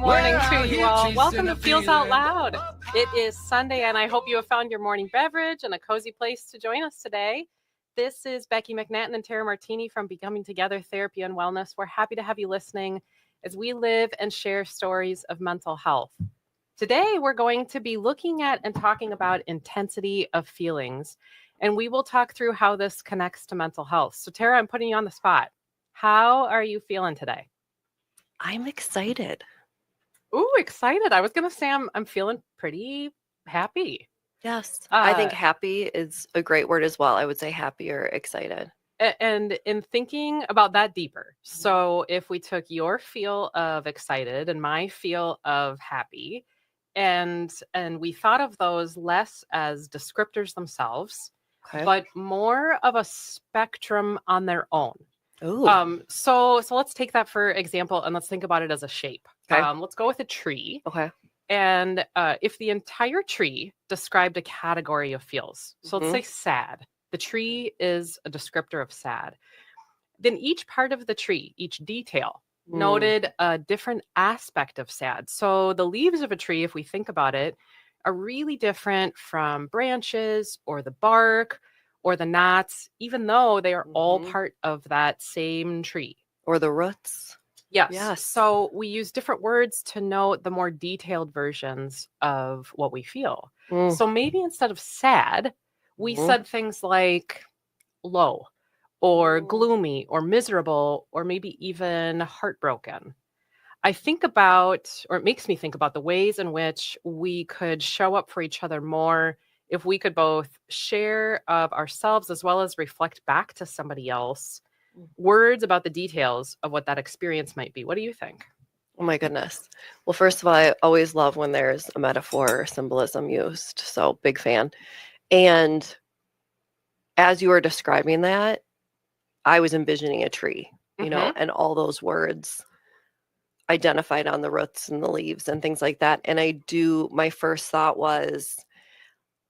morning to you all. Welcome to Feels Out Loud. It is Sunday, and I hope you have found your morning beverage and a cozy place to join us today. This is Becky McNatten and Tara Martini from Becoming Together Therapy and Wellness. We're happy to have you listening as we live and share stories of mental health. Today, we're going to be looking at and talking about intensity of feelings, and we will talk through how this connects to mental health. So, Tara, I'm putting you on the spot. How are you feeling today? I'm excited. Ooh, excited. I was going to say I'm feeling pretty happy. Yes. I think happy is a great word as well. I would say happy or excited. And in thinking about that deeper, so if we took your feel of excited and my feel of happy, and we thought of those less as descriptors themselves, Okay. but more of a spectrum on their own. Ooh. So let's take that for example, and let's think about it as a shape. Okay. Let's go with a tree. Okay. And if the entire tree described a category of feels, so let's say sad, the tree is a descriptor of sad, then each part of the tree, each detail, noted a different aspect of sad. So the leaves of a tree, if we think about it, are really different from branches or the bark or the knots, even though they are all part of that same tree. Or the roots. Yes. So we use different words to note the more detailed versions of what we feel. So maybe instead of sad, we said things like low or gloomy or miserable or maybe even heartbroken. I think about, or it makes me think about the ways in which we could show up for each other more if we could both share of ourselves as well as reflect back to somebody else words about the details of what that experience might be. What do you think? Oh my goodness. Well, first of all, I always love when there's a metaphor or symbolism used. So big fan. And as you were describing that, I was envisioning a tree, you know, and all those words identified on the roots and the leaves and things like that. And my first thought was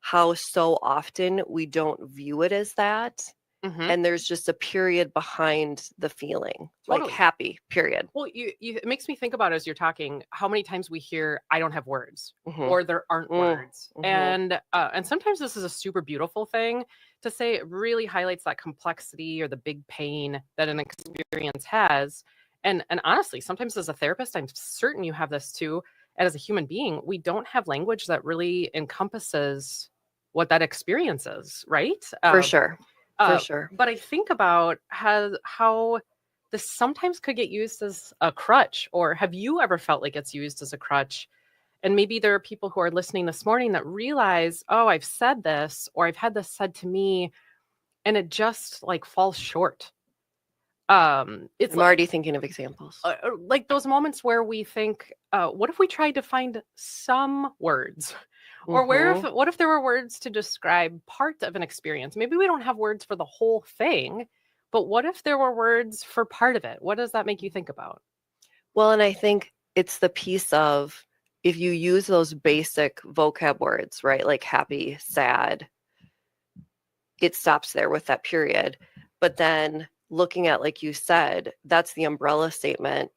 how so often we don't view it as that. And there's just a period behind the feeling, like happy, period. Well, it makes me think about as you're talking, how many times we hear, I don't have words or there aren't words. And sometimes this is a super beautiful thing to say. It really highlights that complexity or the big pain that an experience has. And honestly, sometimes as a therapist, I'm certain you have this too. And as a human being, we don't have language that really encompasses what that experience is, right? For sure. For sure. But I think about how this sometimes could get used as a crutch, or have you ever felt like it's used as a crutch? And maybe there are people who are listening this morning that realize, oh, I've said this, or I've had this said to me, and it just like falls short. I'm already thinking of examples. Like those moments where we think, what if we tried to find some words? Or what if there were words to describe part of an experience? Maybe we don't have words for the whole thing, but what if there were words for part of it? What does that make you think about? Well, and I think it's the piece of, if you use those basic vocab words, right? Like happy, sad, it stops there with that period. But then looking at, like you said, that's the umbrella statement,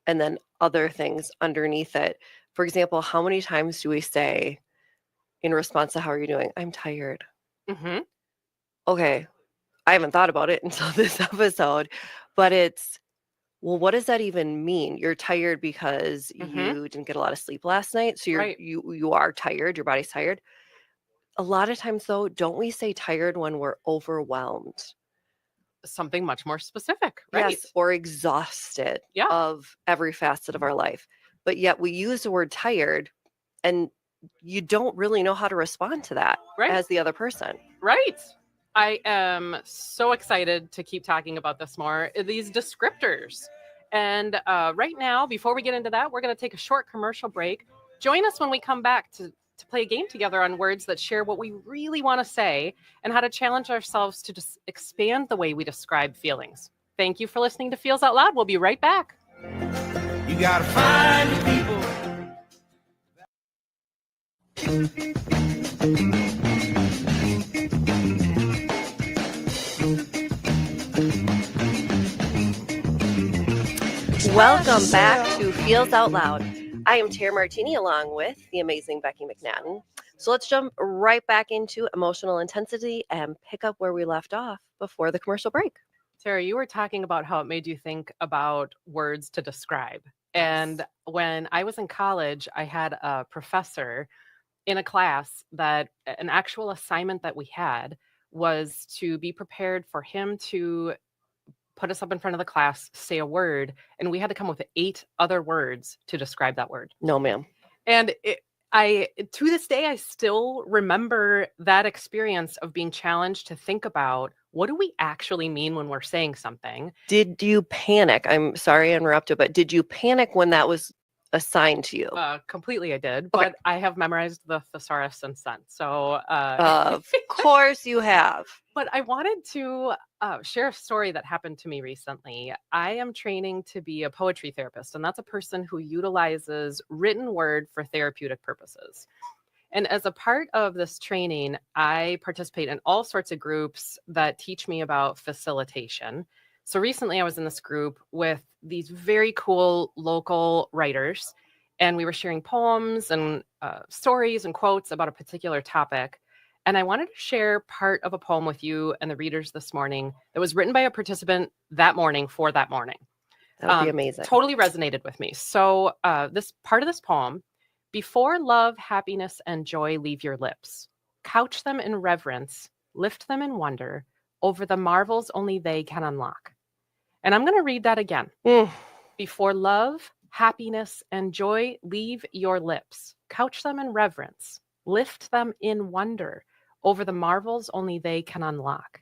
and then other things underneath it. For example, how many times do we say, in response to how are you doing? I'm tired. Okay. I haven't thought about it until this episode, but it's, well, what does that even mean? You're tired because you didn't get a lot of sleep last night. So you are tired. Your body's tired. A lot of times though, don't we say tired when we're overwhelmed? Something much more specific, right? Yes, or exhausted of every facet of our life. But yet we use the word tired, and you don't really know how to respond to that as the other person. Right. I am so excited to keep talking about this more, these descriptors. And right now, before we get into that, we're going to take a short commercial break. Join us when we come back to play a game together on words that share what we really want to say and how to challenge ourselves to just expand the way we describe feelings. Thank you for listening to Feels Out Loud. We'll be right back. You got to find the people. Welcome back to Feels Out Loud. I am Tara Martini along with the amazing Becky McNatten. So let's jump right back into emotional intensity and pick up where we left off before the commercial break. Tara, you were talking about how it made you think about words to describe. And when I was in college, I had a professor in a class that an actual assignment that we had was to be prepared for him to put us up in front of the class, say a word, and we had to come up with 8 other words to describe that word. No, ma'am. And to this day, I still remember that experience of being challenged to think about, what do we actually mean when we're saying something? Did you panic? I'm sorry I interrupted, but did you panic when that was assigned to you? Completely I did, Okay. but I have memorized the thesaurus since then. So Of course you have. But I wanted to share a story that happened to me recently. I am training to be a poetry therapist, and that's a person who utilizes written word for therapeutic purposes. And as a part of this training, I participate in all sorts of groups that teach me about facilitation. So recently I was in this group with these very cool local writers, and we were sharing poems and stories and quotes about a particular topic. And I wanted to share part of a poem with you and the readers this morning that was written by a participant that morning for that morning. That would be amazing. Totally resonated with me. So this part of this poem: before love, happiness, and joy leave your lips, couch them in reverence, lift them in wonder over the marvels only they can unlock. And I'm going to read that again. Before love, happiness, and joy leave your lips, couch them in reverence, lift them in wonder over the marvels only they can unlock.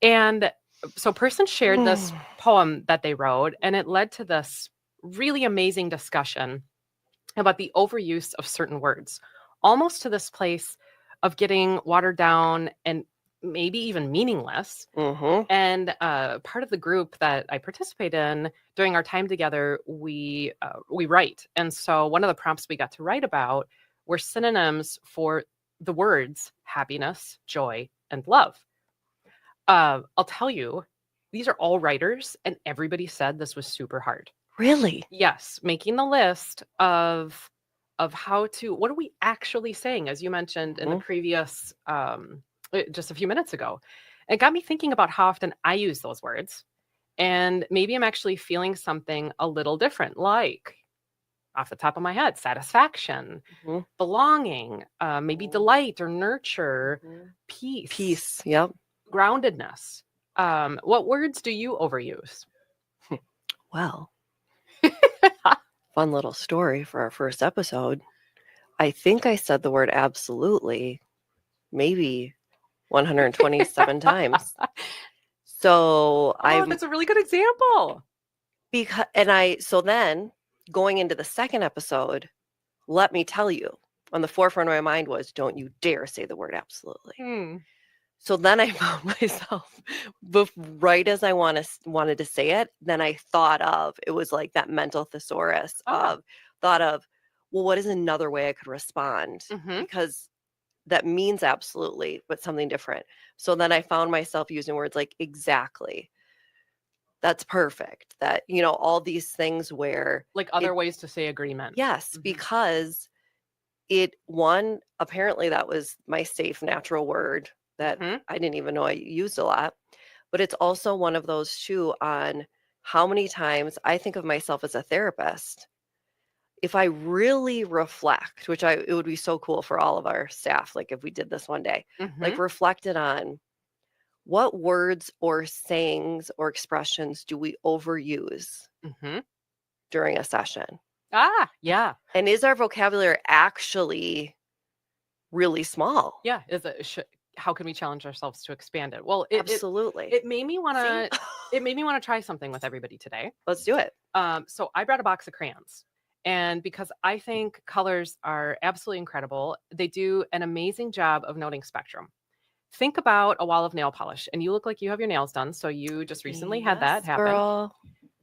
And so a person shared this poem that they wrote, and it led to this really amazing discussion about the overuse of certain words, almost to this place of getting watered down and maybe even meaningless. And part of the group that I participate in during our time together, we write. And so one of the prompts we got to write about were synonyms for the words happiness, joy, and love. I'll tell you, these are all writers, and everybody said this was super hard. Really? Yes, making the list of how to, what are we actually saying, as you mentioned in the previous, just a few minutes ago. It got me thinking about how often I use those words, and maybe I'm actually feeling something a little different, like, off the top of my head, satisfaction, belonging, maybe delight or nurture, peace, yep, groundedness. What words do you overuse? Well, fun little story for our first episode. I think I said the word absolutely maybe 127 times. So that's a really good example. So then going into the second episode, let me tell you, on the forefront of my mind was, don't you dare say the word absolutely. So then I found myself, right as I wanted to say it, then I thought of, it was like that mental thesaurus of thought of, well, what is another way I could respond? Because that means absolutely, but something different. So then I found myself using words like exactly. That's perfect. That, all these things where. Like other ways to say agreement. Yes, because apparently that was my safe, natural word that I didn't even know I used a lot. But it's also one of those too on how many times I think of myself as a therapist. If I really reflect, which it would be so cool for all of our staff, like if we did this one day, like reflected on what words or sayings or expressions do we overuse during a session? Yeah. And is our vocabulary actually really small? Yeah. How can we challenge ourselves to expand it? Well, absolutely. It made me want to. It made me want to try something with everybody today. Let's do it. So I brought a box of crayons, and because I think colors are absolutely incredible, they do an amazing job of noting spectrum. Think about a wall of nail polish, and you look like you have your nails done. So you just recently had that happen. Girl.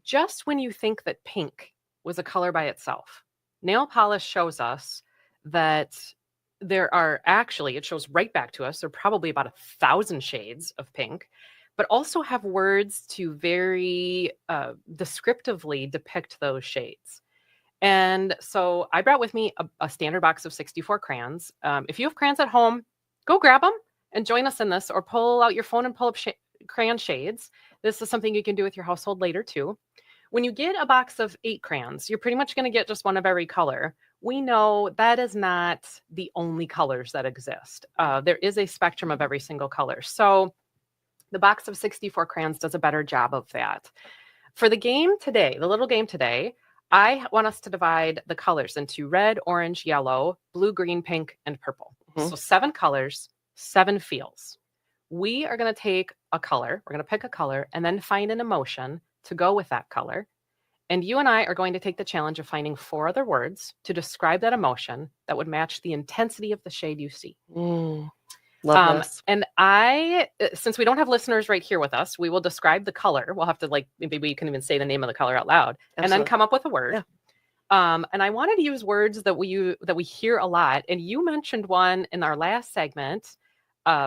Just when you think that pink was a color by itself, nail polish shows us that there are actually, it shows right back to us, there are probably about 1,000 shades of pink, but also have words to very descriptively depict those shades. And so I brought with me a standard box of 64 crayons. If you have crayons at home, go grab them and join us in this, or pull out your phone and pull up crayon shades. This is something you can do with your household later too. When you get a box of 8 crayons, you're pretty much going to get just one of every color. We know that is not the only colors that exist. There is a spectrum of every single color. So the box of 64 crayons does a better job of that. For the game today, the little game today, I want us to divide the colors into red, orange, yellow, blue, green, pink, and purple. So 7 colors, 7 feels. We are going to take a color, we're going to pick a color, and then find an emotion to go with that color. And you and I are going to take the challenge of finding 4 other words to describe that emotion that would match the intensity of the shade you see. Love this. And since we don't have listeners right here with us, we will describe the color. We'll have to maybe we can even say the name of the color out loud. Absolutely. And then come up with a word. Yeah. And I wanted to use words that we hear a lot. And you mentioned one in our last segment,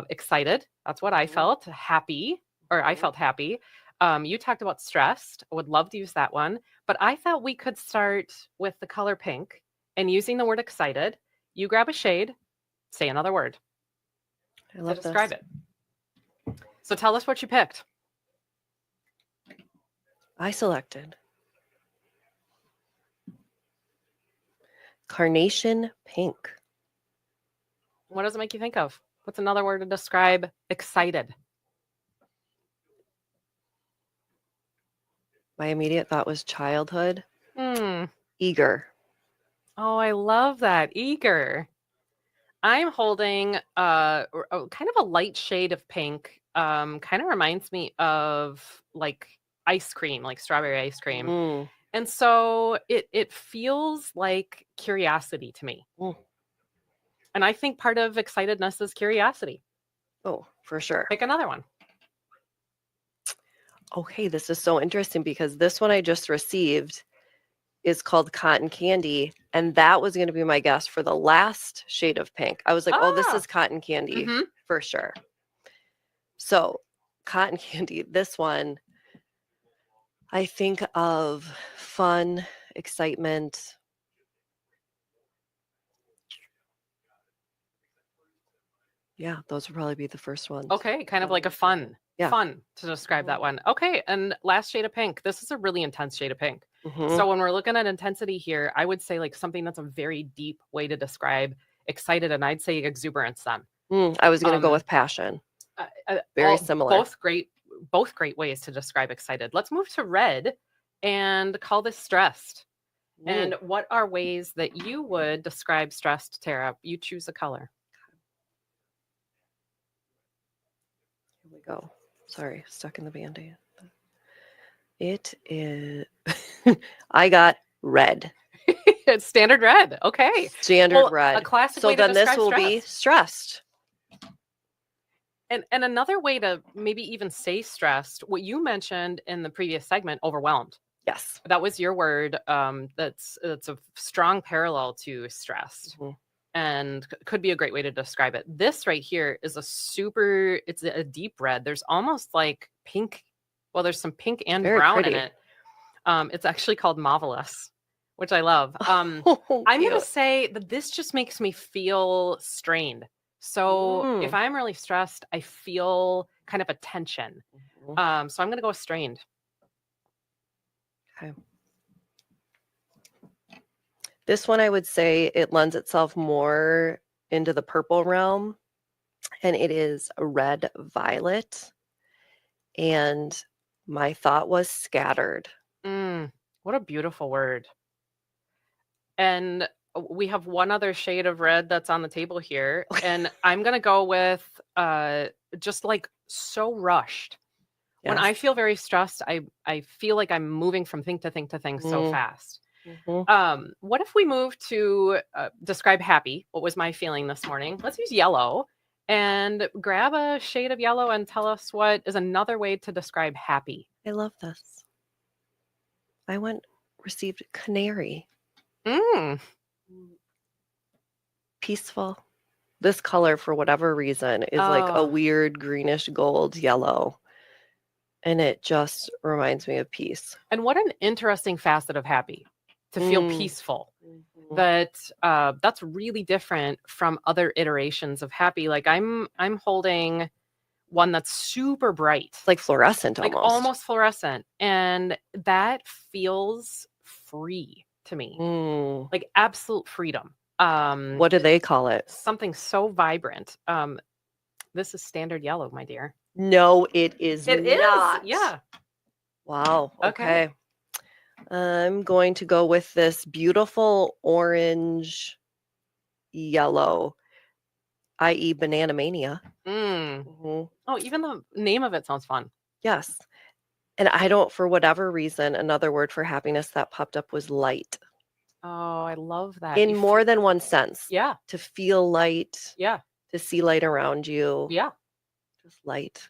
excited. That's what I felt. Happy, or I felt happy. You talked about stressed. I would love to use that one. But I thought we could start with the color pink and using the word excited. You grab a shade, say another word. I love to describe it. So tell us what you picked. I selected carnation pink. What does it make you think of? What's another word to describe excited? My immediate thought was childhood. Eager. Oh, I love that. Eager. I'm holding kind of a light shade of pink. Kind of reminds me of like ice cream, like strawberry ice cream. And so it feels like curiosity to me. And I think part of excitedness is curiosity. Oh, for sure. Pick another one. Okay, this is so interesting because this one I just received is called cotton candy, and that was going to be my guess for the last shade of pink. I was like, oh, this is cotton candy for sure. So cotton candy, this one, I think of fun, excitement. Yeah, those would probably be the first ones. Okay, kind of like a fun to describe that one. Okay, and last shade of pink. This is a really intense shade of pink. So when we're looking at intensity here, I would say like something that's a very deep way to describe excited, and I'd say exuberance then. I was going to go with passion. Very similar. Both great ways to describe excited. Let's move to red and call this stressed. And what are ways that you would describe stressed, Tara? You choose a color. Here we go. Sorry, stuck in the Band-Aid. It is, I got red. It's standard red. Okay. Standard red. A classic so way to then this describe will be stressed. And another way to maybe even say stressed, what you mentioned in the previous segment, overwhelmed. Yes. That was your word. That's a strong parallel to stressed. And could be a great way to describe it. This right here is it's a deep red. There's almost like pink. Well, there's some pink and very brown pretty. in it. It's actually called Marvelous, which I love. I'm going to say that this just makes me feel strained. So if I'm really stressed, I feel kind of a tension. So I'm going to go with strained. Okay. This one, I would say it lends itself more into the purple realm, and it is a red violet. And my thought was scattered. What a beautiful word. And we have one other shade of red that's on the table here. And I'm going to go with just like so rushed. Yes. When I feel very stressed, I feel like I'm moving from thing to thing to thing so fast. What if we move to describe happy? What was my feeling this morning? Let's use yellow and grab a shade of yellow and tell us what is another way to describe happy. I love this. I received canary. Peaceful. This color, for whatever reason, is like a weird greenish gold yellow. And it just reminds me of peace. And what an interesting facet of happy. to feel peaceful. That's really different from other iterations of happy. Like I'm holding one that's super bright, It's like fluorescent like almost fluorescent, and that feels free to me, like absolute freedom. What do they call it? Something so vibrant. This is standard yellow, my dear. No, it is It not. is. Yeah. Wow. Okay. I'm going to go with this beautiful orange yellow, i.e. Banana Mania. Oh, even the name of it sounds fun. Yes. And I don't, for whatever reason, another word for happiness that popped up was light. Oh, I love that. In more than one sense. Yeah. To feel light. Yeah. To see light around you. Yeah. Just light.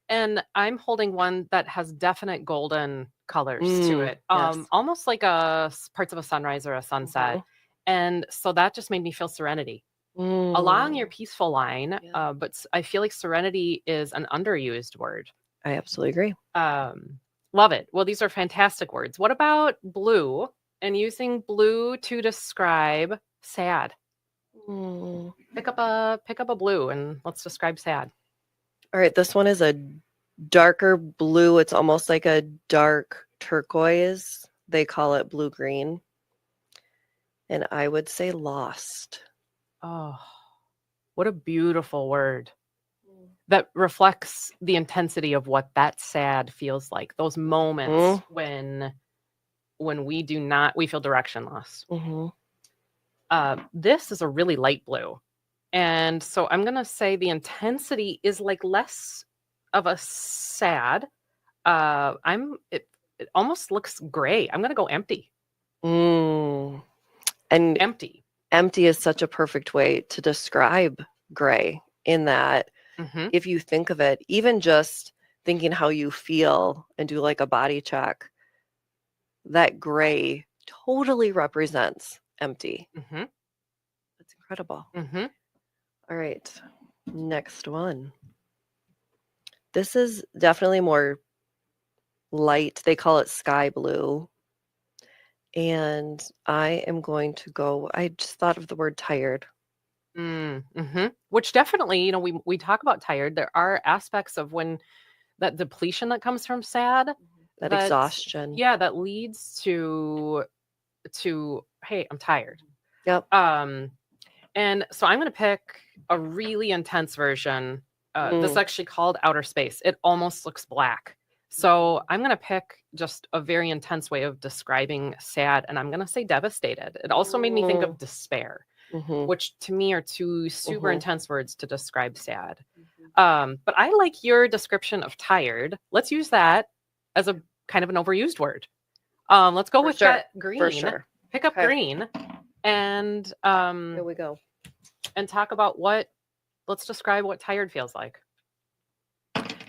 And I'm holding one that has definite golden colors to it. Yes. Almost like parts of a sunrise or a sunset. And so that just made me feel serenity. Along your peaceful line, but I feel like serenity is an underused word. I absolutely agree. Love it. Well, these are fantastic words. What about blue and using blue to describe sad? Pick up a blue and let's describe sad. All right, this one is a darker blue. It's almost like a dark turquoise. They call it blue-green. And I would say lost. Oh, what a beautiful word. That reflects the intensity of what that sad feels like. Those moments when we feel directionless. This is a really light blue. And so I'm going to say the intensity is like less of a sad. It almost looks gray. I'm going to go empty. And empty. Empty is such a perfect way to describe gray, in that if you think of it, even just thinking how you feel and do like a body check, that gray totally represents empty. That's incredible. All right, next one. This is definitely more light. They call it sky blue. And I am going to go, I just thought of the word tired. Which definitely, we talk about tired. There are aspects of when that depletion that comes from sad, that exhaustion. Yeah, that leads to hey, I'm tired. Yep. And so I'm going to pick a really intense version. This is actually called outer space. It almost looks black. So I'm going to pick just a very intense way of describing sad, and I'm going to say devastated. It also made me think of despair, which to me are two super intense words to describe sad. But I like your description of tired. Let's use that as a kind of an overused word. Let's go with that green. For sure. Pick up green, and here we go. And talk about let's describe what tired feels like.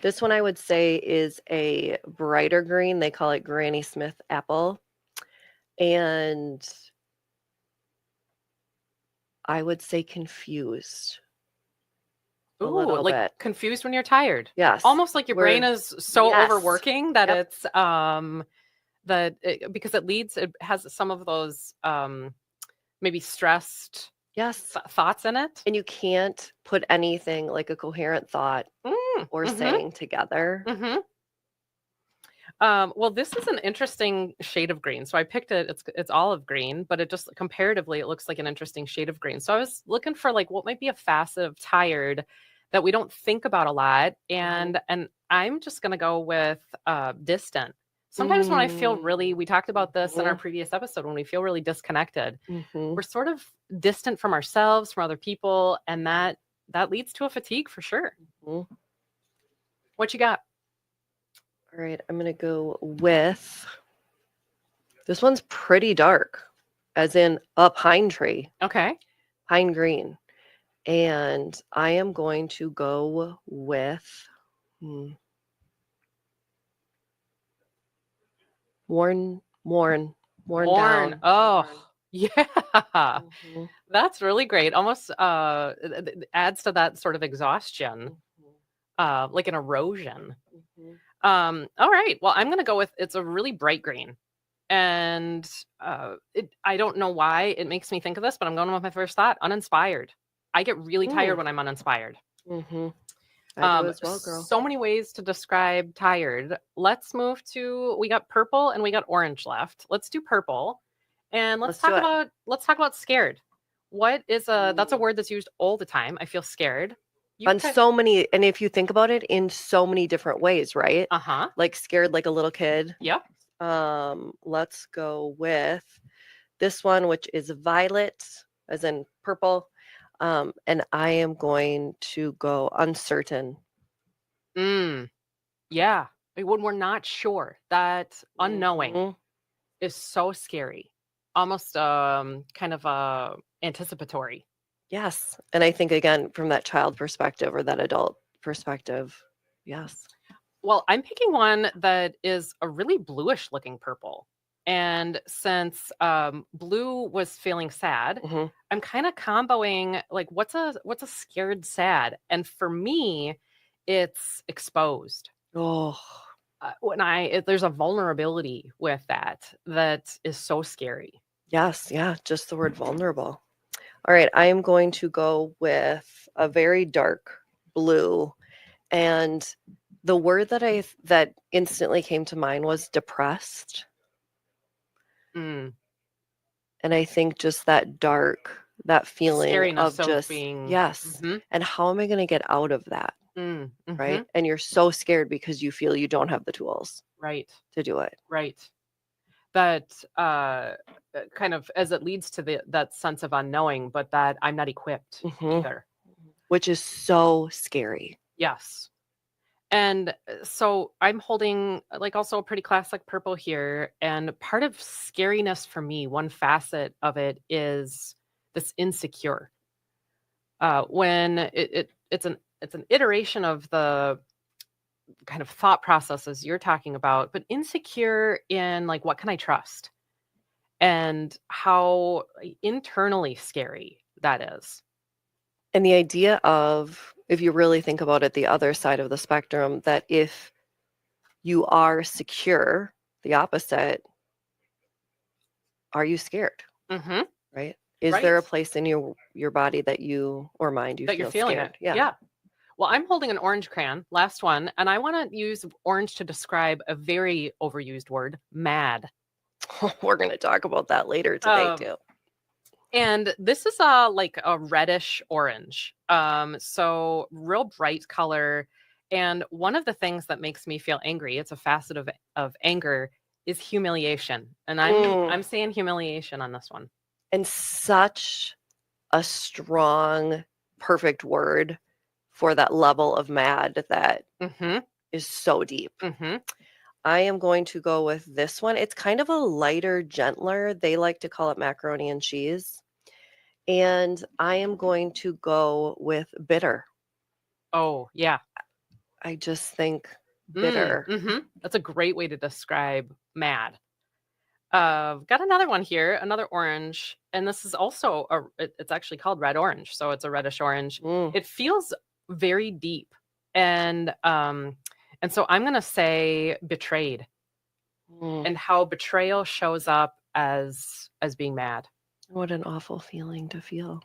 This one I would say is a brighter green. They call it Granny Smith apple. And I would say confused. Ooh, like bit. Confused when you're tired. Yes. Almost like your brain is so overworking that it's because it has some of those maybe stressed thoughts in it. And you can't put anything like a coherent thought or saying together. Well, this is an interesting shade of green. So I picked it. It's olive green, but it just comparatively, it looks like an interesting shade of green. So I was looking for like what might be a facet of tired that we don't think about a lot. And I'm just going to go with distant. Sometimes when I feel we talked about this in our previous episode, when we feel really disconnected, we're sort of distant from ourselves, from other people. And that leads to a fatigue for sure. What you got? All right, I'm going to go with, this one's pretty dark, as in a pine tree. Okay. Pine green. And I am going to go with worn down. Oh, yeah. That's really great. Almost it adds to that sort of exhaustion, like an erosion. All right. Well, I'm going to go with, it's a really bright green. And I don't know why it makes me think of this, but I'm going with my first thought, uninspired. I get really tired when I'm uninspired. Mm-hmm. I do as well, girl. So many ways to describe tired. Let's move to, we got purple and we got orange left. Let's do purple. And let's talk about scared. What is that's a word that's used all the time. I feel scared. So many, and if you think about it, in so many different ways, right? Uh-huh. Like scared like a little kid. Yep. Let's go with this one, which is violet, as in purple. And I am going to go uncertain. Yeah. When we're not sure, that unknowing is so scary. Almost kind of anticipatory. Yes. And I think, again, from that child perspective or that adult perspective, yes. Well, I'm picking one that is a really bluish looking purple. And since blue was feeling sad, I'm kind of comboing like what's a scared sad? And for me, it's exposed. Oh. When there's a vulnerability with that is so scary. Yes, yeah, just the word vulnerable. All right, I am going to go with a very dark blue, and the word that instantly came to mind was depressed. And I think just that dark, that feeling Scariness of just being, yes. And how am I going to get out of that? Right? And you're so scared because you feel you don't have the tools to do it. Right. That kind of as it leads to that sense of unknowing, but that I'm not equipped either. Which is so scary. Yes. And so I'm holding like also a pretty classic purple here. And part of scariness for me, one facet of it is this insecure. When it's an iteration of the kind of thought processes you're talking about, but insecure in like, what can I trust? And how internally scary that is. And the idea of, if you really think about it, the other side of the spectrum, that if you are secure, the opposite, are you scared? Right? Is there a place in your body that you, or mind, you that feel you're feeling scared? it? Yeah. Well, I'm holding an orange crayon, last one, and I want to use orange to describe a very overused word, mad. We're going to talk about that later today, too. And this is like a reddish orange. So real bright color. And one of the things that makes me feel angry, it's a facet of anger, is humiliation. And I'm saying humiliation on this one. And such a strong, perfect word for that level of mad that is so deep. I am going to go with this one. It's kind of a lighter, gentler. They like to call it macaroni and cheese. And I am going to go with bitter. Oh, yeah. I just think bitter. That's a great way to describe mad. Got another one here, another orange. And this is also, it's actually called red orange. So it's a reddish orange. It feels very deep. And so I'm going to say betrayed, and how betrayal shows up as being mad. What an awful feeling to feel.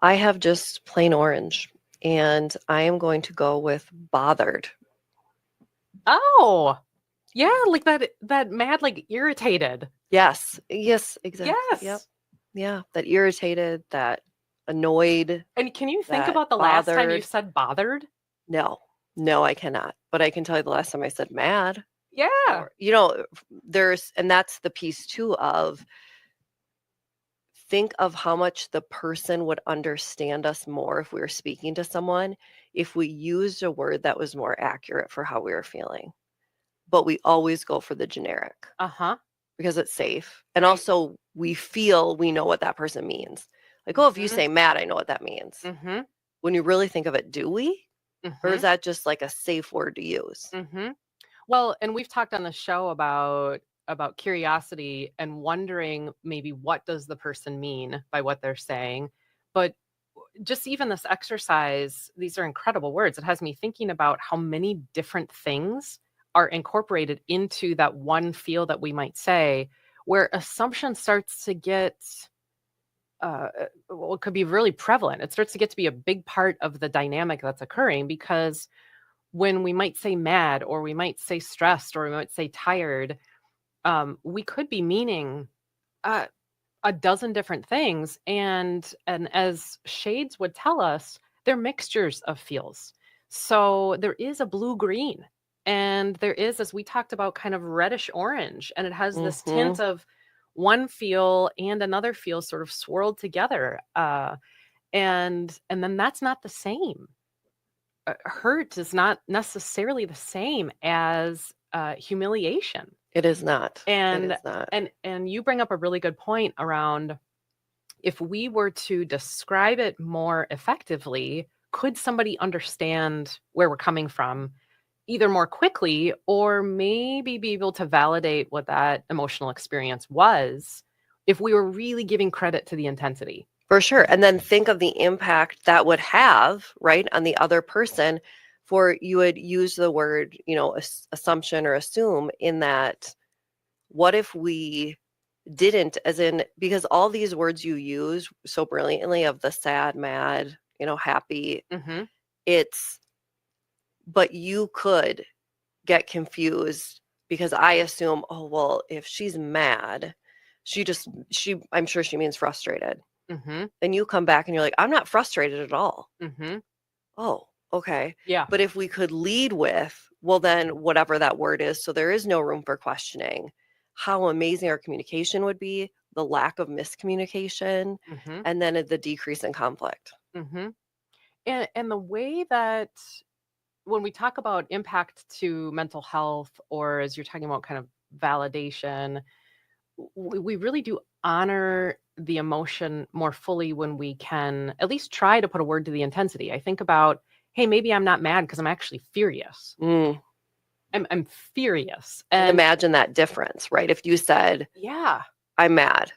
I have just plain orange, and I am going to go with bothered. Oh, yeah, like that mad, like irritated. Yes, exactly. Yes. Yep. Yeah, that irritated, that annoyed. And can you think about the last time you said bothered? No, I cannot. But I can tell you the last time I said mad. Yeah. Or, and that's the piece too of, think of how much the person would understand us more if we were speaking to someone, if we used a word that was more accurate for how we were feeling. But we always go for the generic. Because it's safe. And also we feel we know what that person means. Like, if you say mad, I know what that means. When you really think of it, do we? Or is that just like a safe word to use? Well, and we've talked on the show about curiosity and wondering maybe what does the person mean by what they're saying. But just even this exercise, these are incredible words. It has me thinking about how many different things are incorporated into that one feel that we might say, where assumption starts to get, well, it could be really prevalent. It starts to get to be a big part of the dynamic that's occurring, because when we might say mad, or we might say stressed, or we might say tired, we could be meaning a dozen different things. And as shades would tell us, they're mixtures of feels. So there is a blue green, and there is, as we talked about, kind of reddish orange, and it has this tint of one feel and another feel sort of swirled together. And then that's not the same. Hurt is not necessarily the same as humiliation. It is not. And it is not. and you bring up a really good point around, if we were to describe it more effectively, could somebody understand where we're coming from either more quickly, or maybe be able to validate what that emotional experience was, if we were really giving credit to the intensity? For sure. And then think of the impact that would have, right, on the other person. For you would use the word, assumption or assume, in that, what if we didn't, as in, because all these words you use so brilliantly, of the sad, mad, happy, but you could get confused, because I assume, oh, well, if she's mad, I'm sure she means frustrated. Then you come back and you're like, I'm not frustrated at all. Oh, okay. Yeah. But if we could lead with, well, then whatever that word is, so there is no room for questioning, how amazing our communication would be, the lack of miscommunication, and then the decrease in conflict. And the way that, when we talk about impact to mental health, or as you're talking about kind of validation, we really do honor the emotion more fully when we can at least try to put a word to the intensity. I think about, hey, maybe I'm not mad because I'm actually furious. I'm furious. And imagine that difference, right? If you said, yeah, I'm mad.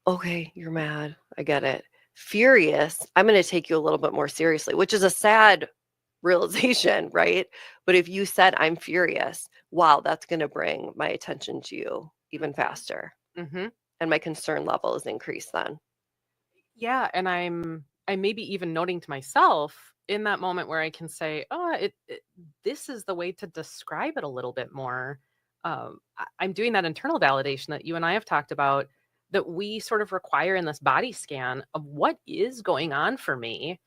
Okay, you're mad. I get it. Furious, I'm going to take you a little bit more seriously, which is a sad realization, right? But if you said, I'm furious, wow, that's going to bring my attention to you even faster. And my concern level is increased then. Yeah. And I'm maybe even noting to myself in that moment, where I can say, oh, this is the way to describe it a little bit more. I'm doing that internal validation that you and I have talked about, that we sort of require in this body scan of what is going on for me.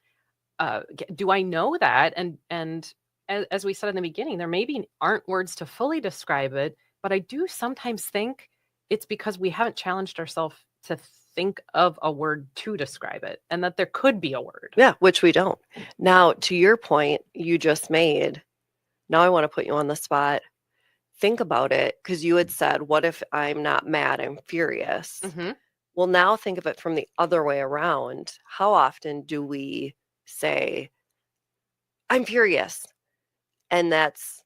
Do I know that? And as we said in the beginning, there maybe aren't words to fully describe it, but I do sometimes think it's because we haven't challenged ourselves to think of a word to describe it, and that there could be a word. Yeah, which we don't. Now, to your point you just made, now I want to put you on the spot. Think about it, because you had said, what if I'm not mad, I'm furious? Well, now think of it from the other way around. How often do we say, I'm furious? And that's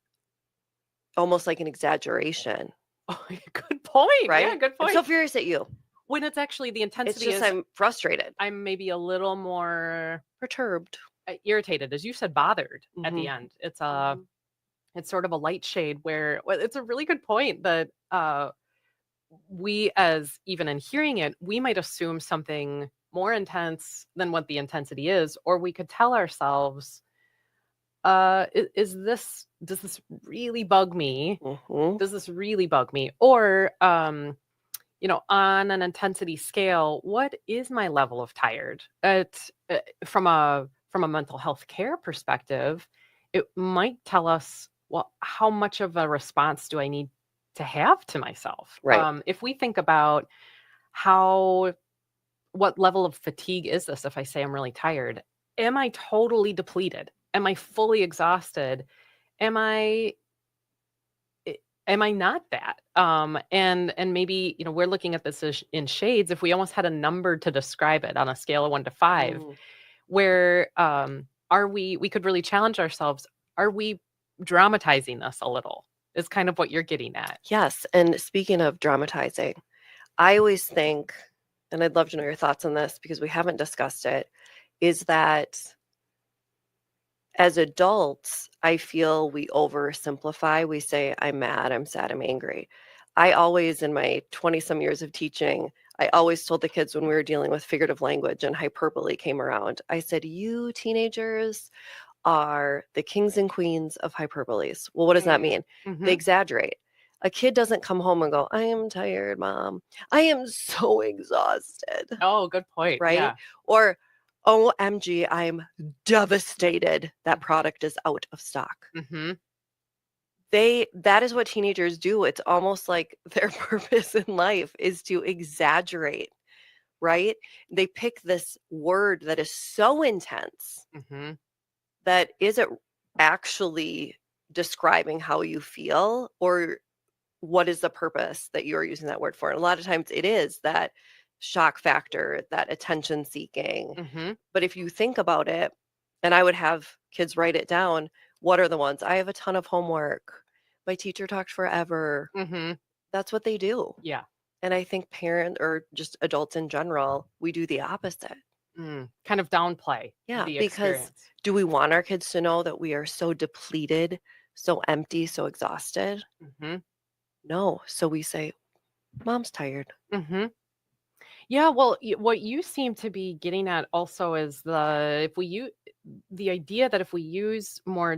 almost like an exaggeration. Oh, good point. Right? Yeah, good point. I'm so furious at you. When it's actually the intensity It's just, I'm frustrated. I'm maybe a little more perturbed, irritated, as you said, bothered at the end. It's it's sort of a light shade, where, well, it's a really good point that we, as even in hearing it, we might assume something more intense than what the intensity is, or we could tell ourselves, does this really bug me? Does this really bug me? Or, on an intensity scale, what is my level of tired? From a mental health care perspective, it might tell us, well, how much of a response do I need to have to myself? Right. If we think about what level of fatigue is this? If I say I'm really tired, am I totally depleted? Am I fully exhausted? Am I not that? And maybe, we're looking at this in shades. If we almost had a number to describe it on a scale of 1 to 5, where are we could really challenge ourselves. Are we dramatizing this a little? Is kind of what you're getting at. Yes. And speaking of dramatizing, I always think, and I'd love to know your thoughts on this because we haven't discussed it, is that as adults, I feel we oversimplify. We say, I'm mad, I'm sad, I'm angry. I always, in my 20-some years of teaching, I always told the kids when we were dealing with figurative language and hyperbole came around, I said, you teenagers are the kings and queens of hyperboles. Well, what does that mean? They exaggerate. A kid doesn't come home and go, I am tired, Mom. I am so exhausted. Oh, good point. Right? Yeah. Or, OMG, I'm devastated that product is out of stock. That is what teenagers do. It's almost like their purpose in life is to exaggerate, right? They pick this word that is so intense that isn't actually describing how you feel or what is the purpose that you're using that word for. And a lot of times it is that shock factor, that attention seeking. But if you think about it, and I would have kids write it down, what are the ones? I have a ton of homework. My teacher talked forever. That's what they do. Yeah. And I think parents or just adults in general, we do the opposite. Kind of downplay Yeah, the because experience. do we want our kids to know that we are so depleted, so empty, so exhausted? No. So we say, Mom's tired. Yeah, well, what you seem to be getting at also is the idea that if we use more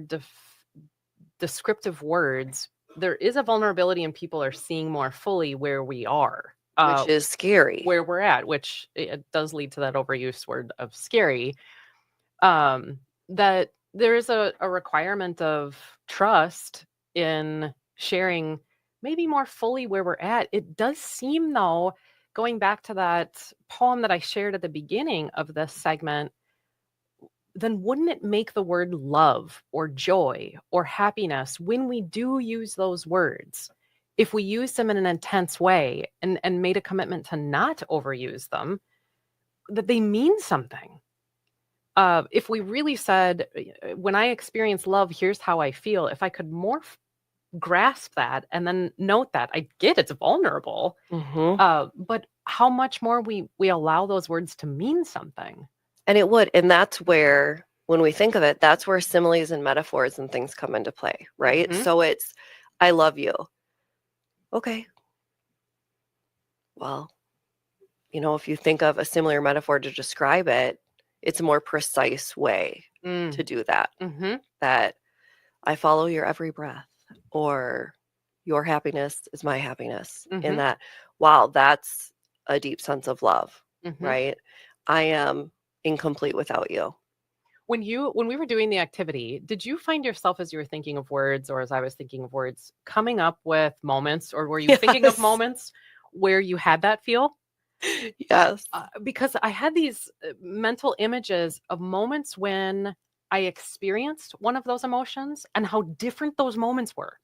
descriptive words, there is a vulnerability and people are seeing more fully where we are, Which is scary. where we're at, which it does lead to that overuse word of scary. That there is a requirement of trust in sharing maybe more fully where we're at. It does seem, though, going back to that poem that I shared at the beginning of this segment, then wouldn't it make the word love or joy or happiness, when we do use those words, if we use them in an intense way and made a commitment to not overuse them, that they mean something? If we really said, when I experience love, here's how I feel, if I could more grasp that and then note that, I get it's vulnerable, but how much more we allow those words to mean something. And it would. And that's where, when we think of it, that's where similes and metaphors and things come into play, right? So it's, I love you. Okay. Well, if you think of a similar metaphor to describe it, it's a more precise way to do that. That I follow your every breath, or your happiness is my happiness. In that, wow, that's a deep sense of love, right? I am incomplete without you. When we were doing the activity, did you find yourself, as you were thinking of words, or as I was thinking of words, coming up with moments, or were you thinking of moments where you had that feel? Yes. Because I had these mental images of moments when I experienced one of those emotions and how different those moments were.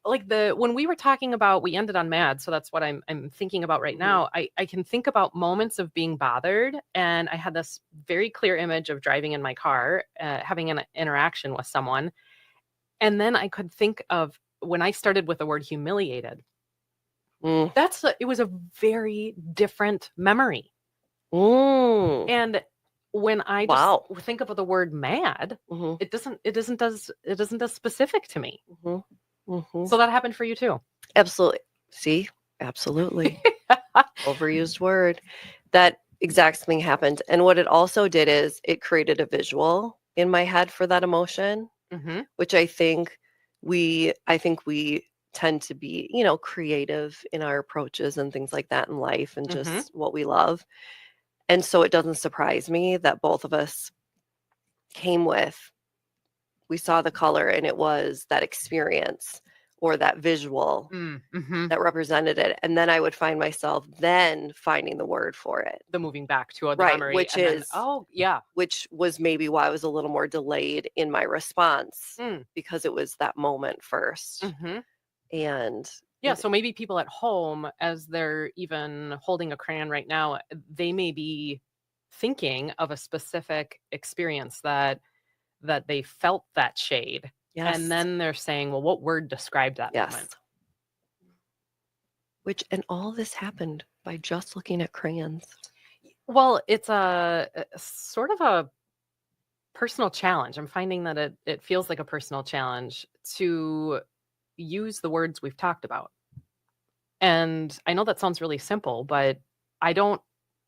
Like when we were talking about, we ended on mad, so that's what I'm thinking about right now. I can think about moments of being bothered, and I had this very clear image of driving in my car, having an interaction with someone, and then I could think of when I started with the word humiliated. It was a very different memory. And when I just think of the word mad, it isn't as specific to me. So that happened for you too. Absolutely. See, absolutely. Overused word. That exact thing happened. And what it also did is it created a visual in my head for that emotion, which I think we tend to be, creative in our approaches and things like that in life, and just what we love. And so it doesn't surprise me that both of us came with, we saw the color and it was that experience or that visual that represented it. And then I would find myself then finding the word for it. The moving back to the memory. Which was maybe why I was a little more delayed in my response, because it was that moment first. And yeah, so maybe people at home, as they're even holding a crayon right now, they may be thinking of a specific experience that they felt that shade. Yes. And then they're saying, well, what word described that moment? And all this happened by just looking at crayons. Well, it's a sort of a personal challenge. I'm finding that it feels like a personal challenge to use the words we've talked about. And I know that sounds really simple, but I don't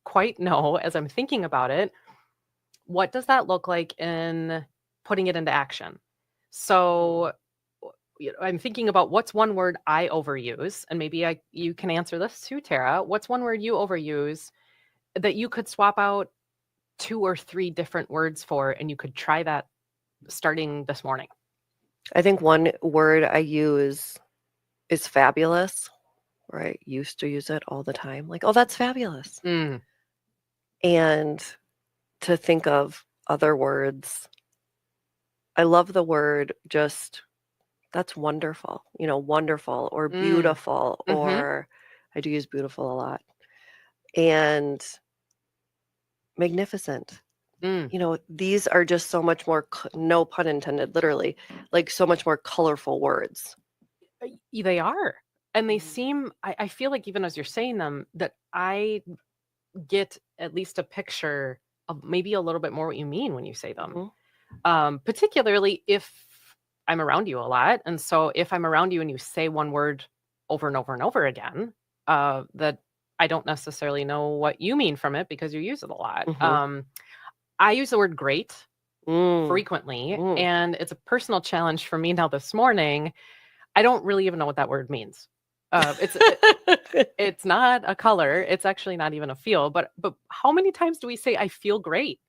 quite know, as I'm thinking about it, what does that look like in putting it into action? So I'm thinking about what's one word I overuse, and maybe you can answer this too, Tara. What's one word you overuse that you could swap out 2 or 3 different words for, and you could try that starting this morning? I think one word I use is fabulous, or I used to use it all the time. Like, oh, that's fabulous. Mm. And to think of other words, I love the word just, that's wonderful, wonderful or beautiful, or I do use beautiful a lot. And magnificent. These are just so much more, no pun intended, literally, like so much more colorful words. They are. And they seem, I feel like even as you're saying them, that I get at least a picture of maybe a little bit more what you mean when you say them. Particularly if I'm around you a lot. And so if I'm around you and you say one word over and over and over again, that I don't necessarily know what you mean from it because you use it a lot. I use the word great frequently, and it's a personal challenge for me now this morning. I don't really even know what that word means. It's not a color. It's actually not even a feel. But how many times do we say I feel great?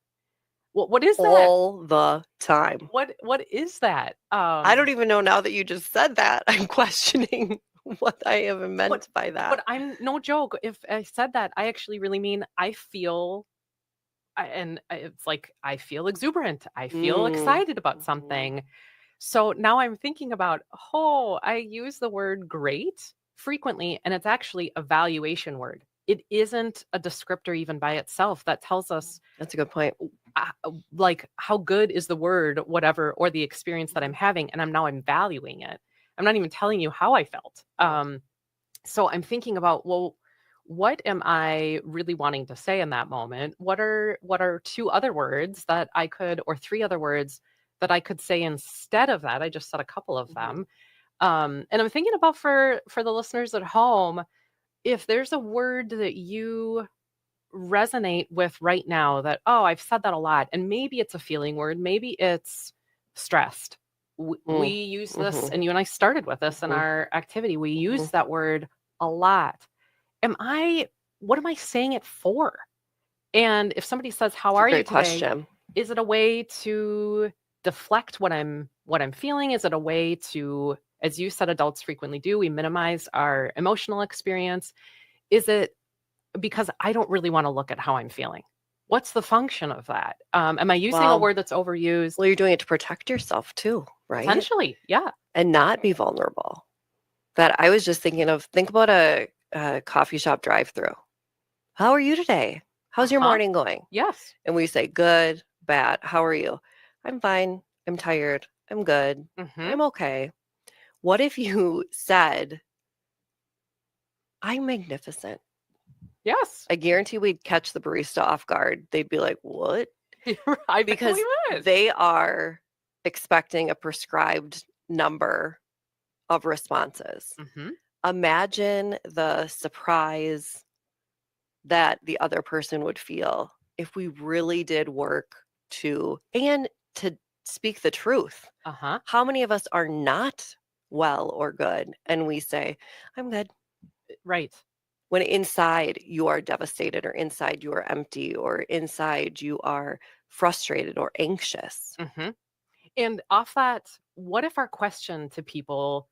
What is that? All the time. What is that? I don't even know now that you just said that. I'm questioning what I have meant by that. But I'm no joke. If I said that, I actually really mean I feel, and it's like I feel exuberant. I feel excited about something. So now I'm thinking about, I use the word great frequently, and it's actually a valuation word. It isn't a descriptor even by itself that tells us. That's a good point. Like how good is the word, whatever, or the experience that I'm having, and I'm valuing it. I'm not even telling you how I felt. So I'm thinking about, well, what am I really wanting to say in that moment? What are 2 other words that I could, or 3 other words that I could say instead of that? I just said a couple of them. And I'm thinking about for the listeners at home, if there's a word that you resonate with right now that, I've said that a lot, and maybe it's a feeling word, maybe it's stressed. We use this, and you and I started with this in our activity. We use that word a lot. What am I saying it for? And if somebody says, how are you today? Question. Is it a way to deflect what I'm feeling? Is it a way to, as you said, adults frequently do, we minimize our emotional experience? Is it because I don't really want to look at how I'm feeling? What's the function of that? Am I using a word that's overused? Well, you're doing it to protect yourself too, right? Potentially, yeah. And not be vulnerable. That I was just thinking of, think about a coffee shop drive-through. How are you today? How's your morning going? Yes. And we say, good, bad. How are you? I'm fine. I'm tired. I'm good. I'm okay. What if you said, I'm magnificent? Yes. I guarantee we'd catch the barista off guard. They'd be like, what? Because would. They are expecting a prescribed number of responses. Imagine the surprise that the other person would feel if we really did work to speak the truth. How many of us are not well or good, and we say, I'm good. Right. When inside you are devastated, or inside you are empty, or inside you are frustrated or anxious. And off that, what if our question to people,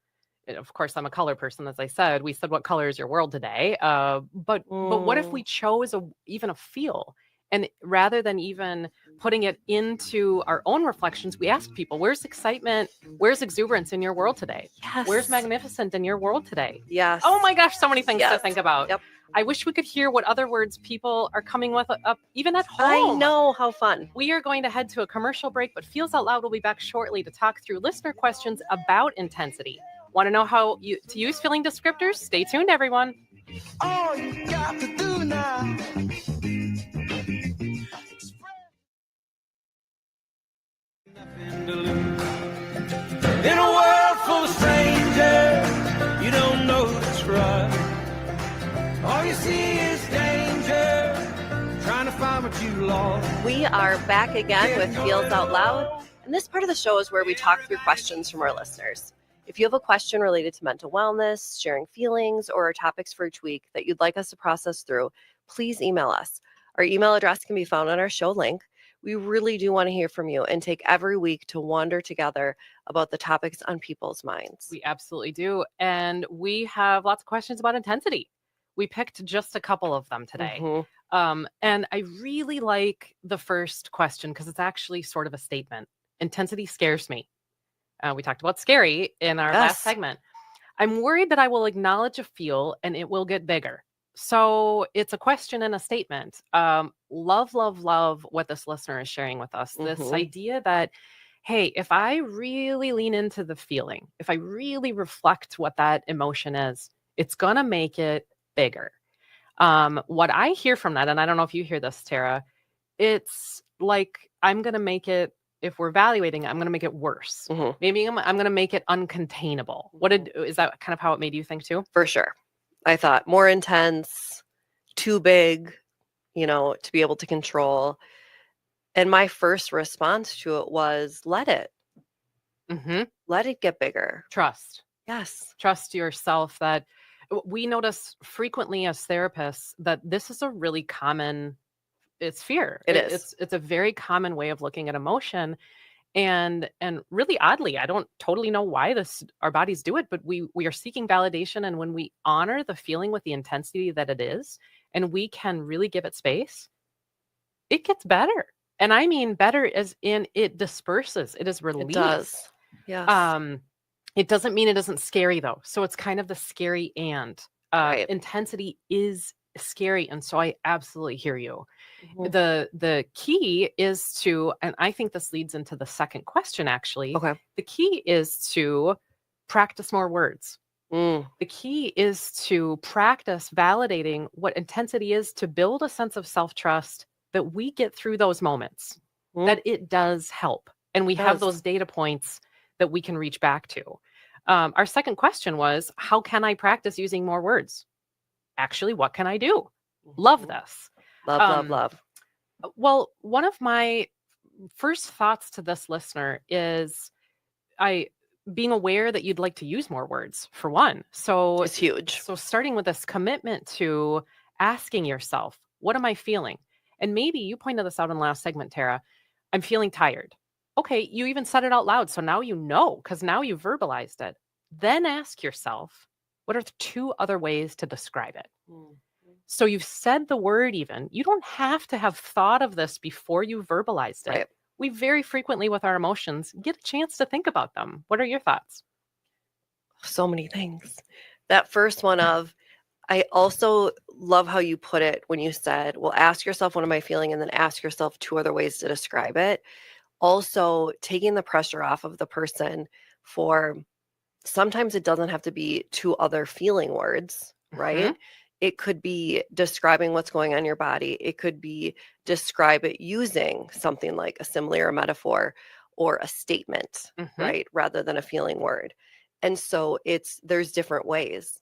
of course, I'm a color person, as I said, we said, what color is your world today? But what if we chose even a feel? And rather than even putting it into our own reflections, we ask people, where's excitement? Where's exuberance in your world today? Yes. Where's magnificent in your world today? Yes. Oh my gosh, so many things to think about. Yep. I wish we could hear what other words people are coming with up even at home. I know, how fun. We are going to head to a commercial break, but Feels Out Loud will be back shortly to talk through listener questions about intensity. Want to know how to use feeling descriptors? Stay tuned, everyone. All you got to do now you lost. We are back again with Feels Out Loud, and this part of the show is where we talk through questions from our listeners. If you have a question related to mental wellness, sharing feelings, or topics for each week that you'd like us to process through, please email us. Our email address can be found on our show link. We really do want to hear from you and take every week to wander together about the topics on people's minds. We absolutely do. And we have lots of questions about intensity. We picked just a couple of them today. And I really like the first question because it's actually sort of a statement. Intensity scares me. We talked about scary in our last segment. I'm worried that I will acknowledge a feel and it will get bigger. So it's a question and a statement. Love what this listener is sharing with us. This idea that, hey, if I really lean into the feeling, if I really reflect what that emotion is, it's going to make it bigger. What I hear from that, and I don't know if you hear this, Tara, it's like I'm going to make it, if we're evaluating it, I'm going to make it worse. Maybe I'm going to make it uncontainable. Is that kind of how it made you think too? For sure. I thought more intense, too big, to be able to control. And my first response to it was, let it. Let it get bigger. Trust. Yes. Trust yourself. That we notice frequently as therapists that this is a really common, it's fear. It is. It's a very common way of looking at emotion. And really oddly, I don't totally know why our bodies do it, but we are seeking validation. And when we honor the feeling with the intensity that it is, and we can really give it space, it gets better. And I mean better as in it disperses, it is released. It does. Yes. It doesn't mean it isn't scary though. So it's kind of the scary and intensity is scary. And so I absolutely hear you. The key is to, and I think this leads into the second question actually. Okay. The key is to practice more words. The key is to practice validating what intensity is, to build a sense of self-trust that we get through those moments, that it does help. And we have those data points that we can reach back to. Our second question was, how can I practice using more words? Actually, what can I do? Love this. Love. Well, one of my first thoughts to this listener is being aware that you'd like to use more words, for one. So it's huge. So starting with this commitment to asking yourself, what am I feeling? And maybe you pointed this out in the last segment, Tara. I'm feeling tired. Okay, you even said it out loud. So now you know, because now you verbalized it. Then ask yourself, what are the two other ways to describe it? So you've said the word even. You don't have to have thought of this before you verbalized it. Right. We very frequently with our emotions get a chance to think about them. What are your thoughts? So many things. That first one of, I also love how you put it when you said, well, ask yourself, what am I feeling? And then ask yourself two other ways to describe it. Also taking the pressure off of the person for, sometimes it doesn't have to be two other feeling words, right? It could be describing what's going on in your body. It could be describe it using something like a simile or a metaphor or a statement, right? Rather than a feeling word. And so there's different ways.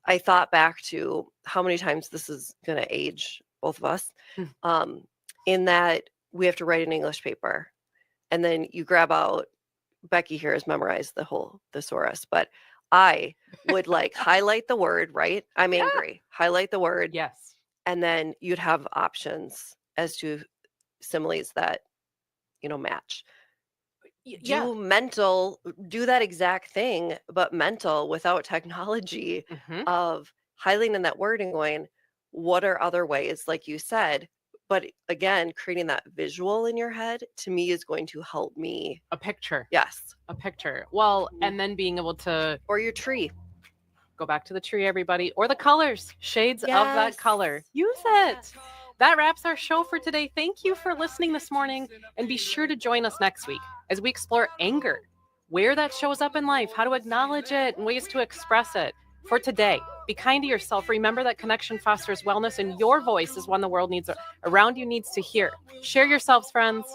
I thought back to how many times this is going to age both of us, in that we have to write an English paper. And then you grab out, Becky here has memorized the whole thesaurus, but I would highlight the word, right? I'm angry. Highlight the word. Yes. And then you'd have options as to similes that, match. Do that exact thing, but mental without technology of highlighting that word and going, what are other ways, like you said? But again, creating that visual in your head, to me, is going to help me. A picture. Yes. A picture. Well, and then being able to. Or your tree. Go back to the tree, everybody. Or the colors. Shades of that color. Use it. That wraps our show for today. Thank you for listening this morning. And be sure to join us next week as we explore anger, where that shows up in life, how to acknowledge it, and ways to express it. For today, be kind to yourself. Remember that connection fosters wellness, and your voice is one the world around you needs to hear. Share yourselves, friends.